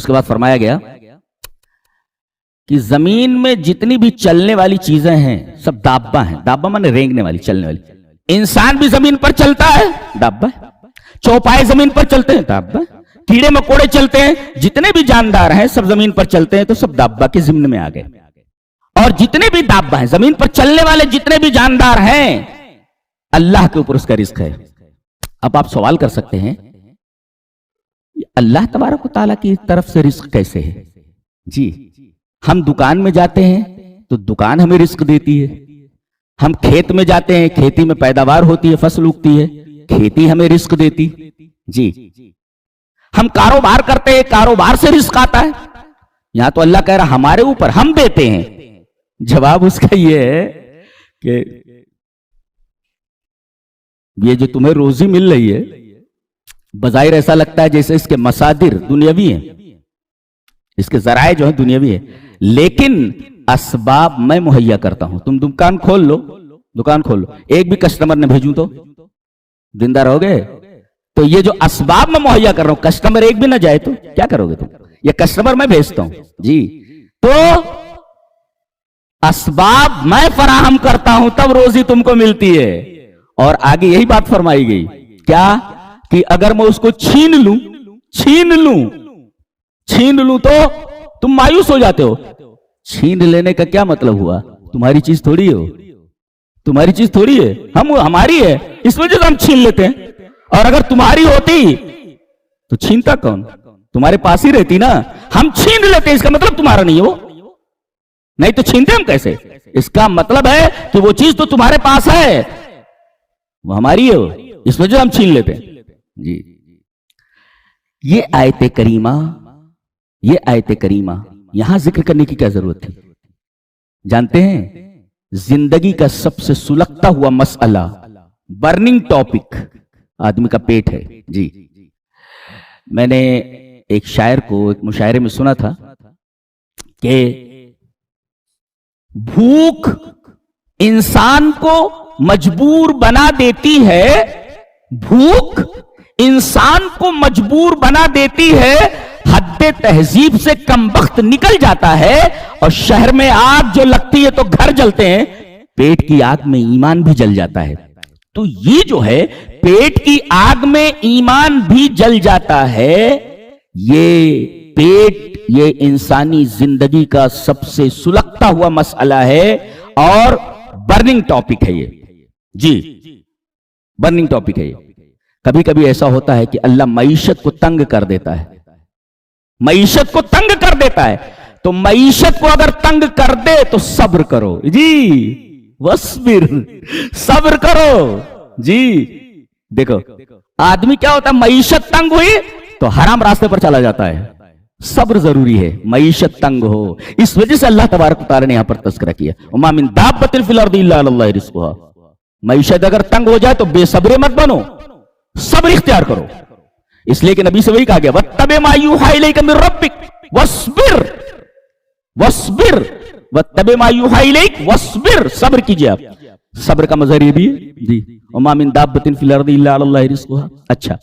اس کے بعد فرمایا گیا کہ زمین میں جتنی بھی چلنے والی چیزیں ہیں سب دابا ہیں. دابا مانے رینگنے والی, چلنے والی. انسان بھی زمین پر چلتا ہے, دابا. چوپائے زمین پر چلتے ہیں, دابا. کیڑے مکوڑے چلتے ہیں, جتنے بھی جاندار ہیں سب زمین پر چلتے ہیں, تو سب دابا کے ضمن میں آ گئے. اور جتنے بھی دابا ہیں, زمین پر چلنے والے جتنے بھی جاندار ہیں, اللہ کے اوپر اس کا رزق ہے. اب آپ سوال کر سکتے ہیں اللہ تبارک و تعالیٰ کی طرف سے رزق کیسے ہے؟ جی, ہم دکان میں جاتے ہیں تو دکان ہمیں رزق دیتی ہے. ہم کھیت میں جاتے ہیں, کھیتی میں پیداوار ہوتی ہے, فصل اگتی ہے, کھیتی ہمیں رزق دیتی. جی, ہم کاروبار کرتے ہیں, کاروبار سے رزق آتا ہے. یہاں تو اللہ کہہ رہا ہمارے اوپر, ہم دیتے ہیں. جواب اس کا یہ ہے کہ یہ جو تمہیں روزی مل رہی ہے بظاہر ایسا لگتا ہے جیسے اس کے مصادر دنیاوی ہیں, اس کے ذرائع جو ہیں دنیاوی ہیں, لیکن اسباب میں مہیا کرتا ہوں. تم دکان کھول لو, دکان کھول لو, ایک بھی کسٹمر نہ بھیجوں تو زندہ رہو گے؟ تو یہ جو اسباب میں مہیا کر رہا ہوں, کسٹمر ایک بھی نہ جائے تو کیا کرو گے تم؟ یہ کسٹمر میں بھیجتا ہوں. جی, تو اسباب میں فراہم کرتا ہوں تب روزی تم کو ملتی ہے. اور آگے یہی بات فرمائی گئی کیا کہ اگر میں اس کو چھین لوں تو تم مایوس ہو جاتے ہو. چھین لینے کا کیا مطلب ہوا؟ تمہاری چیز تھوڑی ہو, تمہاری چیز تھوڑی ہے, ہماری ہے, اس وجہ سے ہم چھین لیتے ہیں. اور اگر تمہاری ہوتی تو چھینتا کون؟ تمہارے پاس ہی رہتی نا. ہم چھین لیتے ہیں, اس کا مطلب تمہارا نہیں ہو, نہیں تو چھینتے ہم کیسے؟ اس کا مطلب ہے کہ وہ چیز تو تمہارے پاس ہے, وہ ہماری ہے, اس وجہ ہم چھین لیتے ہیں. جی, یہ آیت کریمہ یہاں ذکر کرنے کی کیا ضرورت تھی؟ جانتے ہیں زندگی کا سب سے سلگتا ہوا مسئلہ, برننگ ٹاپک آدمی کا پیٹ ہے. جی, میں نے ایک شاعر کو ایک مشاعرے میں سنا تھا کہ بھوک انسان کو مجبور بنا دیتی ہے, بھوک انسان کو مجبور بنا دیتی ہے, حد تہذیب سے کم بخت نکل جاتا ہے, اور شہر میں آگ جو لگتی ہے تو گھر جلتے ہیں, پیٹ کی آگ میں ایمان بھی جل جاتا ہے. تو یہ جو ہے پیٹ کی آگ میں ایمان بھی جل جاتا ہے, یہ پیٹ یہ انسانی زندگی کا سب سے سلگتا ہوا مسئلہ ہے اور برننگ ٹاپک ہے یہ. جی, برننگ ٹاپک ہے یہ. کبھی کبھی ایسا ہوتا ہے کہ اللہ معیشت کو تنگ کر دیتا ہے, معیشت کو تنگ کر دیتا ہے, تو معیشت کو اگر تنگ کر دے تو صبر کرو. جی, وصبر, صبر کرو. جی, دیکھو آدمی کیا ہوتا ہے, معیشت تنگ ہوئی تو حرام راستے پر چلا جاتا ہے. صبر ضروری ہے, معیشت تنگ ہو, اس وجہ سے اللہ تبارک و تعالی نے یہاں پر تذکرہ کیا وما من دابۃ فی الارض الا علی اللہ رزقها. معیشت اگر تنگ ہو جائے تو بے صبر مت بنو, صبر اختیار کرو. اس لیے کہ نبی سے وہی کہا گیا واتبع ما یوحی الیک من ربک واصبر, واصبر, واتبع ما یوحی الیک واصبر, صبر کیجئے آپ. صبر کا مظہر یہ بھی ہے. جی, وما من دابۃ فی الارض الا علی اللہ رزقها. اچھا,